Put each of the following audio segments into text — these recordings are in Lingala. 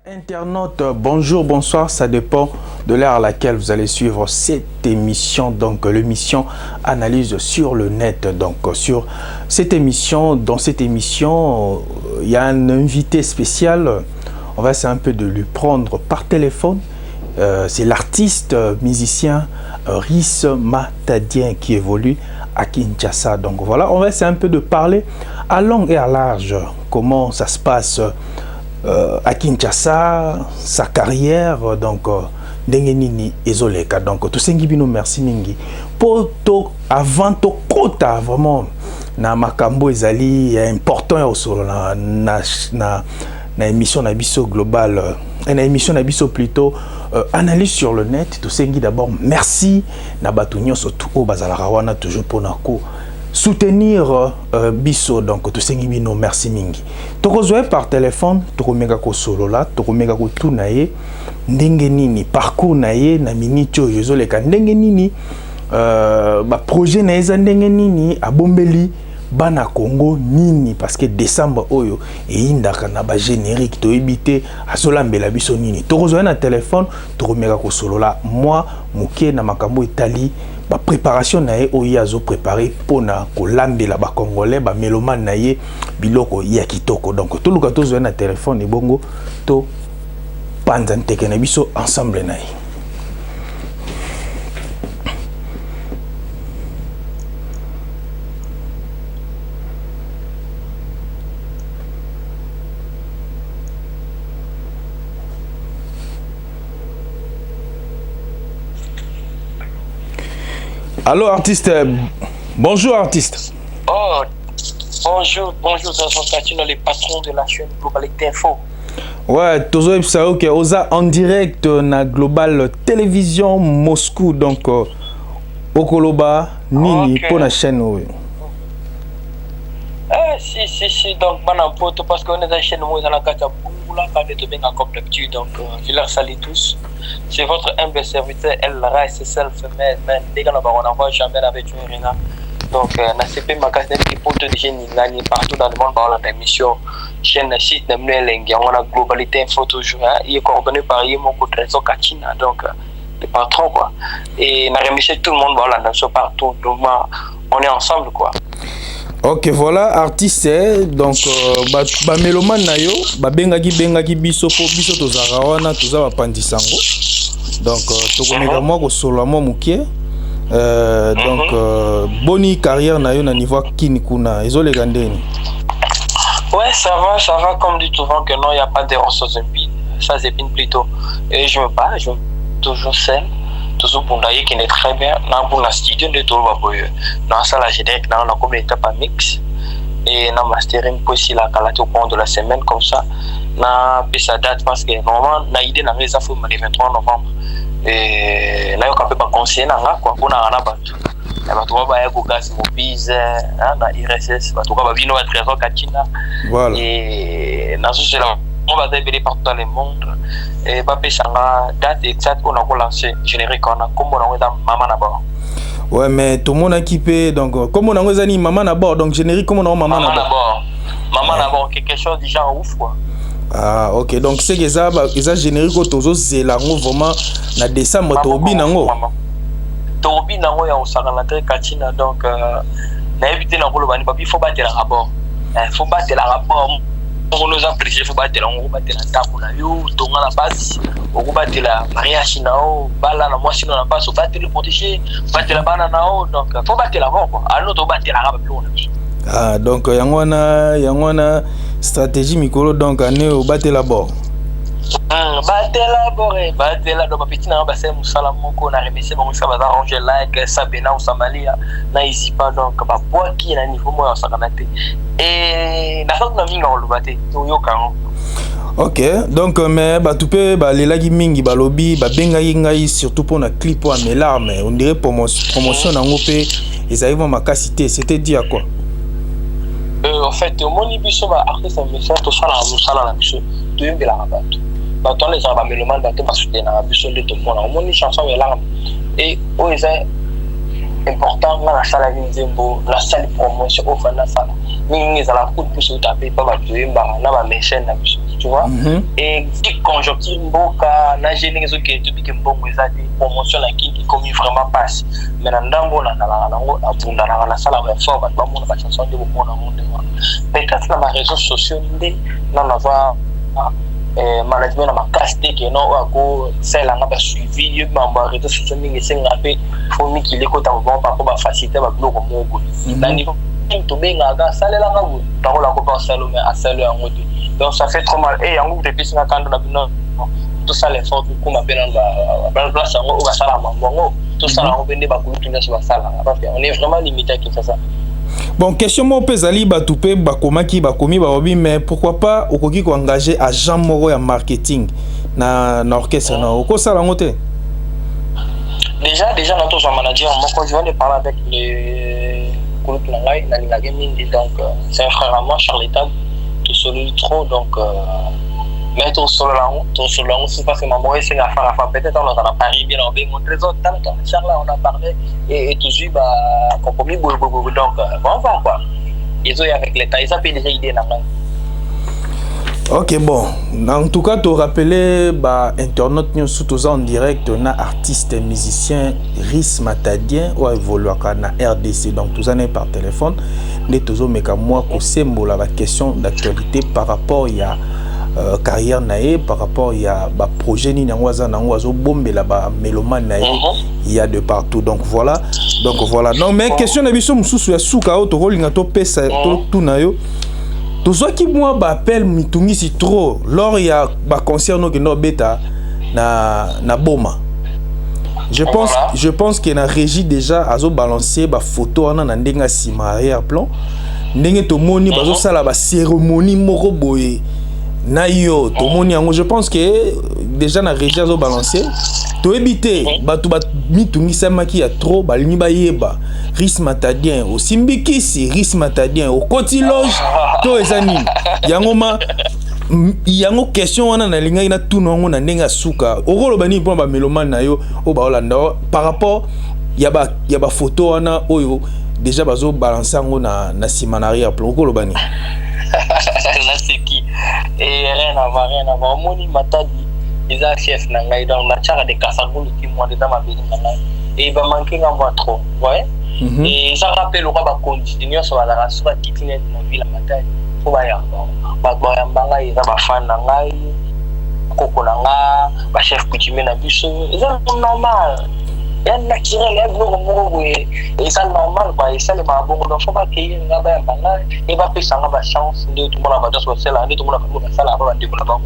Internautes, bonjour, bonsoir, ça dépend de l'heure à laquelle vous allez suivre cette émission, donc l'émission Analyse sur le net. Donc sur cette émission, dans cette émission, il y a un invité spécial, on va essayer un peu de lui prendre par téléphone. C'est l'artiste musicien Rhys Matadien qui évolue à Kinshasa. Donc voilà, on va essayer un peu de parler à long et à large comment ça se passe à Kinshasa, sa carrière, donc Dengenini Ezoleka. Donc tout ça bino merci mingi. Pour avant to kota vraiment na makambo ezali important ya osolo na émission na biso global, na émission na biso plutôt analyse sur le net. Tout ça d'abord merci na batunyo surtout au bazalaka wana toujours pour nako soutenir biso. Donc tout ça bino merci mingi. Tokozwe par téléphone tokomeka ko solo la tokomeka ko tunaye ndenge nini parcours naye na minitio yozoleka ndenge nini ba projet na eza ndenge nini abombeli bana Congo nini parce que décembre oyo indaka na ba générique to ebité asolambela biso nini tokozwe na téléphone tokomeka ko solo la moi muke na makambo etali ba préparation naye oyo azo préparer pona ko lambela ba congolais ba mélomane naye biloko ya kitoko. Donc toluka tozwe na téléphone ebongo to panza nteke na biso ensemble naye. Allô artiste, bonjour artiste. Oh, bonjour, Katino, le patron de la chaîne Globalité Info. Ouais, toujours ça ok, oza en direct na Global Télévision Moscou, donc Okoloba Nini pour la chaîne. Oui. Si, donc Banapoto, parce qu'on est dans la chaîne où on a la carte à Bouloula, quand on est bien comme d'habitude, donc je leur salue tous. C'est votre humble serviteur, El Rice, self-made, man. Les gars, on n'envoie jamais avec une Rina. Donc, na CP magasin qui porte des jeunes partout dans le monde, dans l'émission chaîne site de Mnelengi, on a Globalité Info toujours, il est coordonné par Yemo Trésor Kachina, donc le patron quoi. Et on a remercié tout le monde, voilà, partout, donc on est ensemble quoi. Ok, voilà, artiste, donc ba mélomane na yo, ba bengaki biso po biso tozara wana tozaba pandisango. Donc tokomeka moi ko solo moi mukie. Donc boni carrière na yo na niveau kini kuna ezoleka ndeni. Ouais, ça va comme dit souvent que non, il y a pas de ressources impides, ça zépine plutôt. Et je me bats, je toujours seul. Toujours Bundaye qui est très bien. Dans la studio de tout dans ça la générique dans la comme étape à mix et dans mastering aussi la calate au cours de la semaine comme ça. Na sa date parce que normalement na idée na les affaires le 23 novembre et là on peut pas conseiller na quoi pour na batu. Na batu ba ya ko gas mobize na IRSS batu ba bino à Trésor Kachina. Voilà. Et na ce là on va développer partout dans le monde et pas pesanga date exacte on a lancé générique on a comme on a maman d'abord. Ouais mais tout le monde équipé donc comme on a zani maman d'abord donc générique comme on a maman d'abord. Maman d'abord quelque chose du genre ouf quoi. Ah OK donc c'est que ça générique autozo zelango vraiment na décembre tobi nango. Tobi nango ya osaka na très Kachina donc na éviter na kolo bani papi faut battre la rapport. Faut battre la rapport nous apprécier, il faut battre la table, tonga la base, on va battre la mariage, bala la moi sinon la base, on battre le protéger, battre la banane, donc faut battre la mort, quoi. À nous, on battre la rabe plus. Ah, donc yangwana stratégie mikolo donc année au battre la bord. Battre la donc petit na ba c'est musala moko na remercier ba musala ba arranger like Sabena ou Samalia na ici pas donc ba bois qui na niveau moi ça kana te et na donc na minga on le battre to yo kan. Ok, donc mais bah tu peux bah les lagi mingi bah lobby bah benga ngai surtout pour na clip ou mes larmes on dirait promotion na ngopé ils arrivent ma cité c'était dit à quoi? En fait mon ibiso ba artiste musicien to sala musala na biso to yembe la rabat. Bah toi les gens ba meloman ba te ba soutenir na biso de tout monde mon chanson mes larmes et oh c'est important la salle Nzembo la salle promotion au fin de la salle mingi za la coup de pouce taper pas ba to yemba na ba mécène na biso tu vois et qui conjoncture mboka na génie zo ke to bi ke mbongo za de promotion la qui comme vraiment passe mais na ndambo na ngo abunda na la salle ba fort ba mo na chanson de mo na monde peut-être na réseaux sociaux ndé na va management na makasté que non ako celle nga ba suivi yo ba réseaux sociaux mingi senga pe faut mi ki lekota bon pa ko ba faciliter ba bloko moko na niveau to benga ga salela nga bu ta ko la ko pa salo mais à salo en mode donc ça fait trop mal et en groupe de piscine na kando na bino tout ça les forts ko ma pena ba place ngo o ga sala mambo tout ça la on vende ba ko tuna so ba sala on est vraiment limité à ça. Bon, question mo pezali batupe bakomaki bakomi baobi mais pourquoi pas okoki ko engager agent moko ya marketing na orchestre na oko sala ngote? Déjà dans ton manager moi je viens de parler avec le groupe Nangai na Linga Gaming donc c'est un frère à moi Charles Etab tout seul trop donc mais tout seul là c'est parce que maman c'est la faire peut-être on a Paris bien on va montrer autres tant Charles on a parlé et toujours bah compromis donc bon va quoi ils ont avec l'état ils ont déjà idée là. Ok bon en tout cas te rappeler bah internaute nous sous en direct on a artiste musicien Rhys Matadien ou évoluer na RDC donc tous années par téléphone les toujours mais comme moi ko sembola la question d'actualité par rapport il y a carrière nae par rapport il y a ba projet ni ngwaza na ngwazo bombe là ba mélomane nae il y a de partout donc voilà non mais question na biso mususu ya suka auto rolling to pesa tout na yo tout ça qui moi ba appel mitungi si trop lors il y a ba concert no que no beta na boma je pense que na régie déjà azo balancer ba photo ana na ndenga sima arrière plan ndenge to moni bazo sala ba cérémonie moko boye na yo to moni yango je pense que déjà na régie azo balancer to éviter batu ba mitungi samaki ya trop balingi ba yeba Rhys Matadien au simbikisi Rhys Matadien au koti loge to ezani yango question wana na linga ina tunongo na ndenga suka okoloba ni pour ba mélomane na yo o ba olanda par rapport ya ba photo wana oyo déjà bazo balancer ngo na simanari plan okoloba ni là c'est qui et rien à voir moni Matadi ils a chef na ngai donc la chara de Kasangulu qui moi dedans ma vie na ngai et ba manquer ngamba trop ouais et ça rappelle on va continuer sur la race sur kitine na ville Matadi faut ba ya ba mbanga ils ba fan na ngai koko na nga ba chef coutumier na biso ils sont normal et naturel et bon et ça normal quoi et ça les ba bon donc faut pas qu'il nga ba mbanga et ba pesa nga ba chance de tout le monde va dans ce là tout le monde va ça là va décoller ba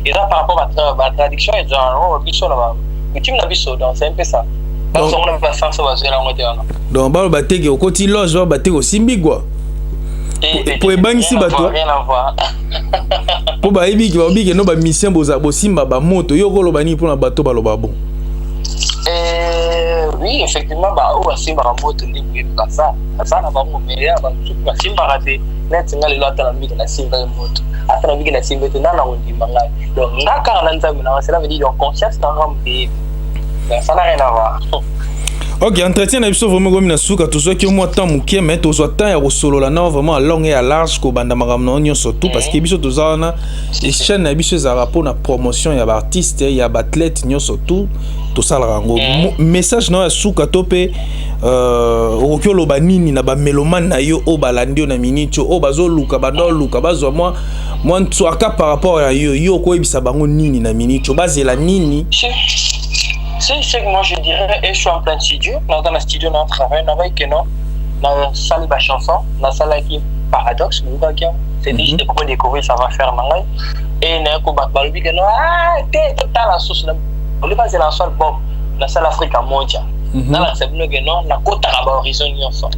et ça par rapport à traduction et genre biso là ba coutume na biso donc c'est un peu ça donc on n'a pas ça va se là on était là donc ba bateke au koti loge ba bateke au simbi quoi pour ebangisi bato rien à voir pour ba ebiki ba biki no ba mission boza bosimba ba moto yo koloba ni pour na bato baloba bon oui effectivement bah ou simba ba moto ni kwa ça na ba mo meya ba simba raté net ngali lo atana biki na simba moto atana biki na simba to nana on dit manga donc ngaka na nzambe na cela veut dire conscience na rambe ça n'a rien à voir. Ok, entretien na biso vraiment comme na suka to soit que moi temps mukie mais to soit temps ya solo là non vraiment à long et à large ko banda makamno nyo surtout parce que biso to za na et chaîne na biso za rapport na promotion ya ba artiste ya ba athlète nyo surtout to sala rango message na ya suka to pe okyo ba nini na ba mélomane na yo o balandio na minicho o bazo luka bando luka bazo moi ntwaka par rapport à yo ko ebisa bango nini na minicho bazela nini. C'est que moi je dirais, et je suis en plein studio, dans le studio, dans le travail, dans la salle de chanson, dans la salle qui est paradoxe, c'est dit, je peux découvrir, ça va faire mal. Et il y a un coup de que t'es total la sauce, on est basé dans la salle Bob, la salle Africa mondiale. Dans la salle que la côte à horizon,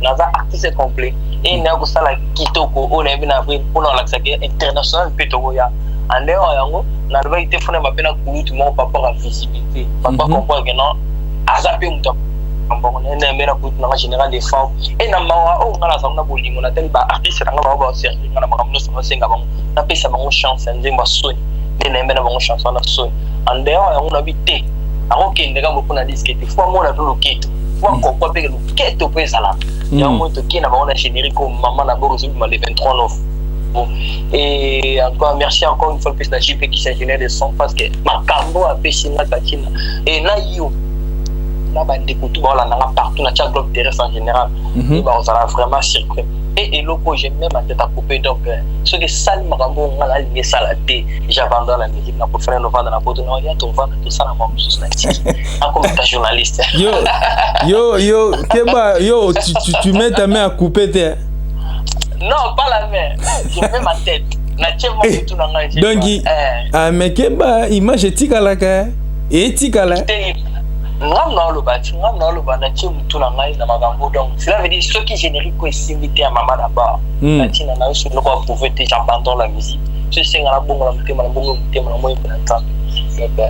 dans un artiste complet. Et il y a un coup de salle Kitoko, on est bien avril, on a l'accès international, Petogoya. En dehors, na doit été fondé ma peine à couler tout le monde par rapport à la visibilité. Par rapport à comprendre que non, à zapper mon temps. On est un bien à couler en général des femmes. Et na mawa, oh, on a la zone bowling, on a tel artiste, on a un service, on a un ramener sur le Singapour. On a payé sa chance, on a un son. On a un chanson, on a son. En dehors, on a habité. Alors qu'il n'y a pas beaucoup de disques. Il faut un mot à le quête. Il faut comprendre que le quête au pays là. Il y a un mot qui n'a pas générique comme maman d'abord aux le 23 novembre. Et encore merci encore une fois le président JP qui s'est généré des sons parce que ma cambo a pêché la katina et là yo là bah d'écouter voilà dans partout dans chaque globe terrestre en général et bah on a vraiment circulé et loco j'ai même ma tête à couper donc ce que ça ma cambo on a lié salaté j'abandonne la musique pour faire le vent dans la pote non il y a ton vent tout ça dans mon sous là comme ta journaliste yo keba yo tu mets ta main à couper tes. Non, pas la main. Je mets ma tête. Donc, mais keba image etikala ka etikala. Non, le bâti, non, le bâti, tout la main dans ma gambo. Donc, cela veut dire ceux qui générique quoi s'inviter à maman d'abord. Bâti n'a pas eu le droit pour voter, j'abandonne la musique. Je sais que la bonne la muté, la bonne muté, la bonne muté.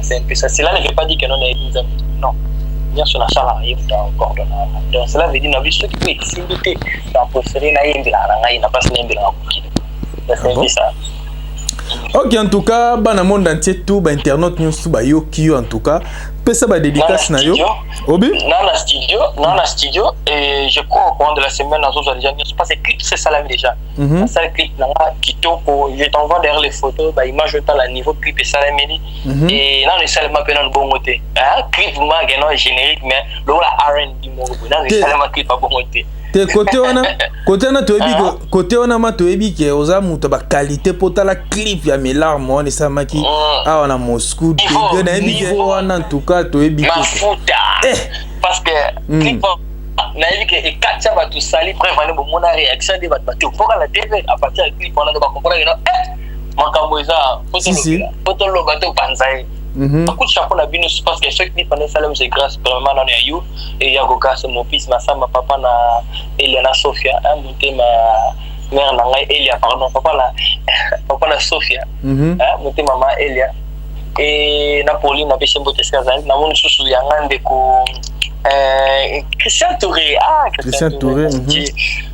C'est un peu ça. Cela ne veut pas dire que non, non. Bien sûr, la salle arrive dans le cordon. Donc, cela veut dire que ceux qui peuvent s'inviter dans le préféré, il n'a pas se n'aime bien. Ça. Ok, en tout cas, dans le monde entier, tout, Internet, news, tout, Yoki, en tout cas, ça va dédicace na yo. Obi? Dans la studio, et je crois au courant de la semaine, dans les déjà, parce que clip, c'est ça la vie déjà. Ça, le clip, je t'envoie derrière les photos, image, je t'en la niveau clip et ça la midi. Et là, on est seulement peu dans le bon côté. Clip, moi, est générique, mais là, la R&B, on est seulement clip à bon côté. Côté on a matoebi que oza muto ba qualité potala clip ya melarme on esa maki ah on a Moscou de na ebi on en tout cas toebi parce que clip na ebi que et kacha ba tout sali prévenir bon mon réaction de ba tout pour la TV à partir du clip on a ba comprendre que makambo eza photo lo ba to panzai. Beaucoup de chapeau la bino parce que ceux qui pendant ça c'est grâce vraiment dans you et ya goka c'est mon fils ma femme ma papa na Eliana Sofia monté ma mère na ngai Elia pardon papa na Sofia monté maman Elia et Napoli na pêché bote skazali na mon susu ya ngande ko Christian Touré Christian Touré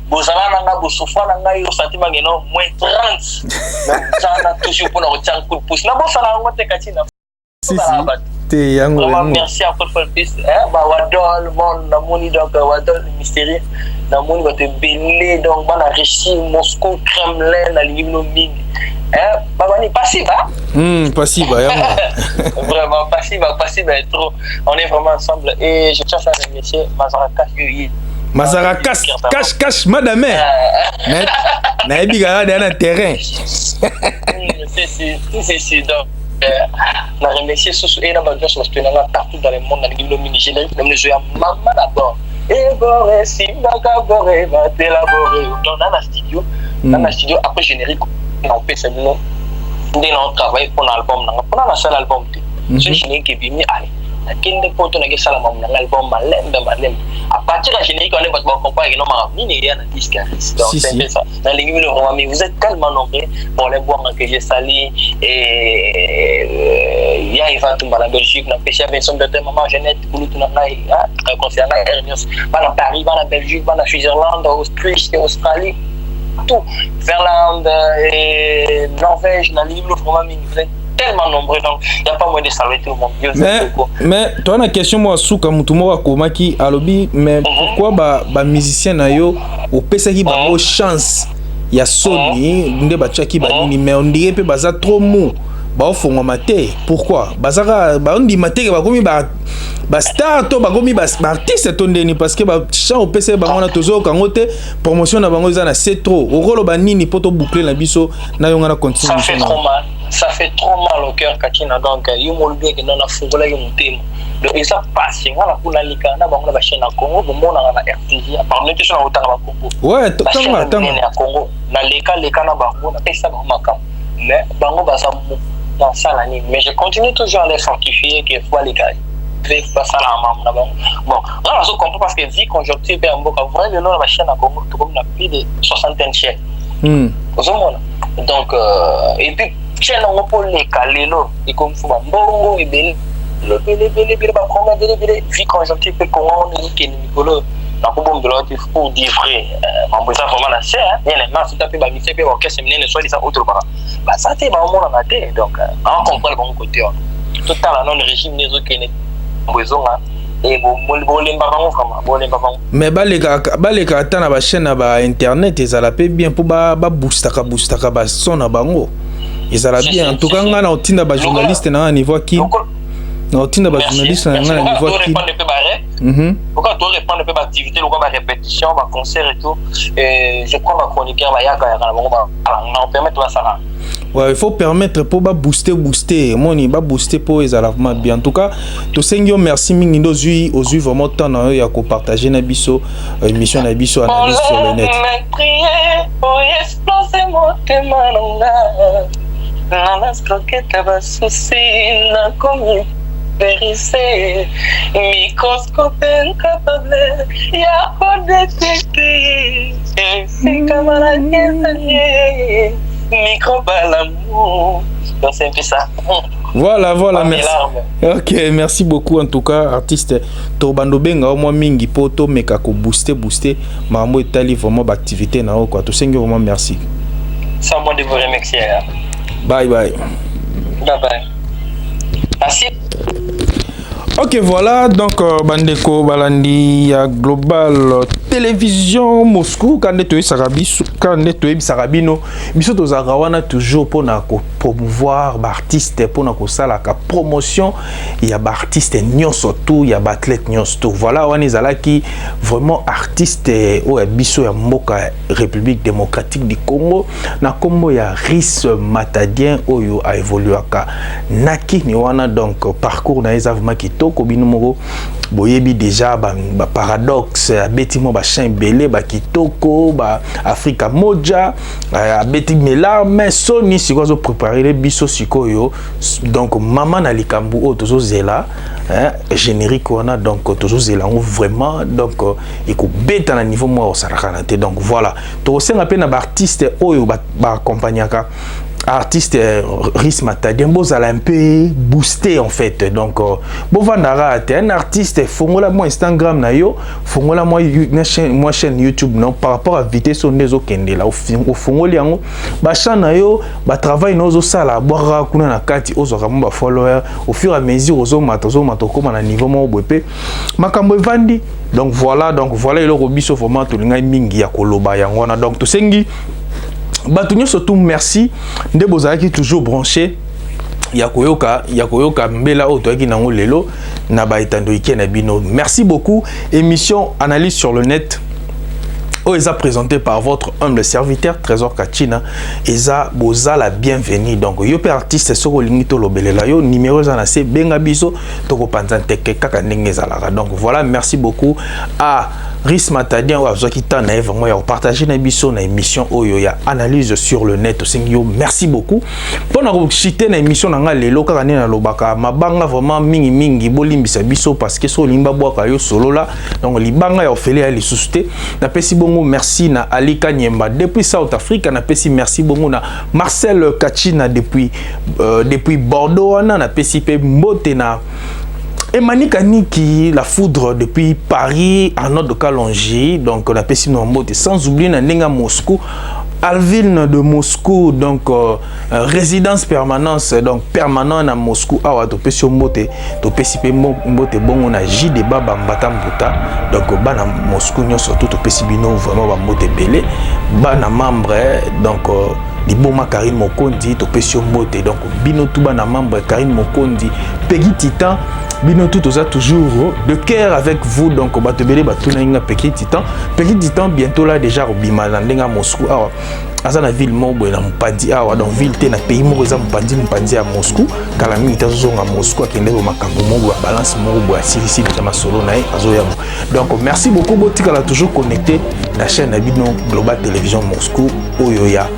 bozala nanga bosofa nanga yo sentiment ngeno -30 na toujours pour na tchang coup de pouce na bosala ngote katina. Merci encore pour le plus. Wadol, mon donc Wadol mystérieux. Dans mon va te belé donc on a réussi Moscou Kremlin la Limnoming. Babani passive passive vraiment passive trop. On est vraiment ensemble et je tiens à remercier Mazarakas cache madame. Na ebiga na terrain. C'est donc na remercier Soso et na bagage parce que na partout dans le monde na ngilo mini générique na jouer maman d'abord et boré simaka boré va t'élaborer dans la studio après générique on peut c'est nous on travaille pour l'album pour la seul album ce générique qui bimi allez kende poto na gesala mamna l'album malembe à partir de la générique on est pas comprendre que non ma mini il y a un disque donc c'est ça dans les numéros mais vous êtes tellement nombreux pour les voir que j'ai sali et il y a Ivan Toumba la Belgique na pêché avec son de maman Jeannette pour tout na concernant Hermios dans Paris dans la Belgique dans la Suisse-Irlande Australie tout Finlande et Norvège dans les numéros vous êtes tellement nombreux, donc il n'y a pas moyen de saluer tout le monde. Mais toi, la question, moi, souka mutumo komaki alobi, mais pourquoi ba musicien na yo au pesaki ba chance ya Sony nde ba tchaki ba nini, mais on dirait pe baza trop mou. Ba ofonga mate. Pourquoi? Bazaka ba on dit mate ba komi ba star to ba komi ba artiste to ndeni parce que ba chant au PC ba ngona tozo kangote promotion na bango za na c'est trop. Okolo ba nini poto boucler na biso na yonga na continue. Ça fait trop mal. Ça fait trop mal au cœur Katina, donc yo mo bien que na fungola yo mutema. Donc ils ça passe ngala kula lika na bango ba chaîne na Congo bo mona na RTG à part net sur na otanga ba Congo. Ouais, tanga na Congo na leka na bango na pesa ba makam. Mais bango ba sa dans ça l'année, mais je continue toujours à les fortifier qu'il faut les gars. Pas ça la maman là-bas. Bon, là je comprends parce que vie conjoncture et en boca vrai le nom de la chaîne à Congo tout comme la plus de 60 chaînes. Donc et puis chaîne on peut les caler là et comme faut bongo et belle le ba comment belle vie conjoncture et comment on dit que Nicolas na kubom de l'autre pour dire vrai on peut ça vraiment la c'est hein bien là si tu peux ba mixer pe orchestre menene soit ça autre part bah ça c'est ba on na tête donc on comprend le bon côté tout à non régime les autres qui n'est besoin et mais baleka ata na ba chaîne na ba internet ezala pe bien pour ba boostaka ba son na bango ezala bien en tout cas nga na otinda ba journaliste na niveau qui na otinda ba journaliste na niveau qui pourquoi tu répondre un peu d'activité le quoi répétition ba concert et tout et je crois ma chroniqueur ba yaka na bango ba on permettre ça. Ouais, il faut permettre pour booster moni ba booster pour les alarmes bien en tout cas to sengyo merci mingi ndozui ozui vraiment temps na yo ya ko partager na biso émission na biso analyse sur le net pour exploser mon témanonga na skoketa ba souci na komi vérifier microscope incapable ya ko détecter c'est comme la guerre microbe à l'amour. Donc c'est un peu ça. Voilà, merci. Ok, merci beaucoup en tout cas, artiste. Tobando benga au moins mingi poto meka ko booster mambo etali vraiment d'activité na quoi. Tout sengi vraiment merci. C'est moi de vous remercier. Bye bye. Merci. Ok, voilà, donc Bandeko Balandi ya Global Télévision Moscou, quand tu es Sarabino, biso to zagawana toujours pour na promouvoir artiste pour na ko sala ka promotion ya artiste nyonso tout ya athlète nyonso tout. Voilà, on est qui vraiment artiste o biso ya mboka République démocratique du Congo na kombo ya Rhys Matadien oyo a évolué aka naki ni wana donc parcours na ezavuma ki Kobino moko boyebi déjà ba paradoxe abetimo ba chain belé ba kitoko ba Africa moja abeti melarme soni siko zo préparer les biso sikoyo donc maman na likambu o tozo zela générique wana donc tozo zela vraiment donc iko beta na niveau moi au sarakanate donc voilà to senga pe na ba artiste oyo ba accompagnaka artiste Rhys Matadien bozala un peu boosté en fait donc bovandara un artiste fongola moi Instagram na yo fongola moi chaîne YouTube non par rapport à vitesse on des okende là au fongoli yango ba chana yo ba travail nozo sala boira kuna na kati ozoka ba follower au fur et à mesure ozo mato comme na niveau mo bwepé makambo evandi donc voilà le robiso vraiment to linga mingi ya koloba yango na donc to sengi Batunyo surtout merci nde bozaki toujours branché yakoyoka mbela o toaki nango lelo na ba etando ikena bino. Merci beaucoup. Émission analyse sur le net Eza présenté par votre humble serviteur Trésor Kachina. Eza boza la bienvenue. Donc yope artiste soko lingito lobelela yo numéro za se benga biso toko panzante kaka ndenge zalara. Donc voilà, merci beaucoup à Rhys Matadien ou à Zokita na vraiment ya partager na biso na émission oyo ya analyse sur le net singyo. Merci beaucoup. Pour na chiter na émission na nga lelo kaka na lobaka mabanga vraiment mingi bolimbisa biso parce que so limba boaka yo solo là. Donc libanga ya ofele ya lisuste na pesi bongo merci na Ali Kanyemba depuis South Africa na pesi merci bongo na Marcel Kachina depuis Bordeaux na pesi pe mbote na Emmanuel Kaniki, la foudre depuis Paris, Arnaud de Kalonji, donc on a pesi nombote sans oublier na Nenga Moscou. Alvin de Moscou, donc résidence permanence, donc permanent à Moscou. Ah, tu peux sur moté, tu peux si moté bon on a J de Baba Mbatambuta, donc bana Moscou surtout tu peux si bino vraiment ba moté belé, bana membre donc Liboma Karine Mokondi, tu peux sur moté, donc bino tout bana membre Karine Mokondi, Peggy Titan. Bino tout ça toujours de cœur avec vous, donc bato belé bato na Peggy Titan. Peggy Titan bientôt là déjà au Bimalandenga Moscou. Alors à la ville Mobo na Mpandi dans ville te na pays Mobo za Mpandi à Moscou. Kalami ita zo à Moscou qui ndebo makambo Mobo balance Mobo siri de ma solo na azoya. Donc merci beaucoup botika la toujours connecté la chaîne Abino Global Télévision Moscou Oyoya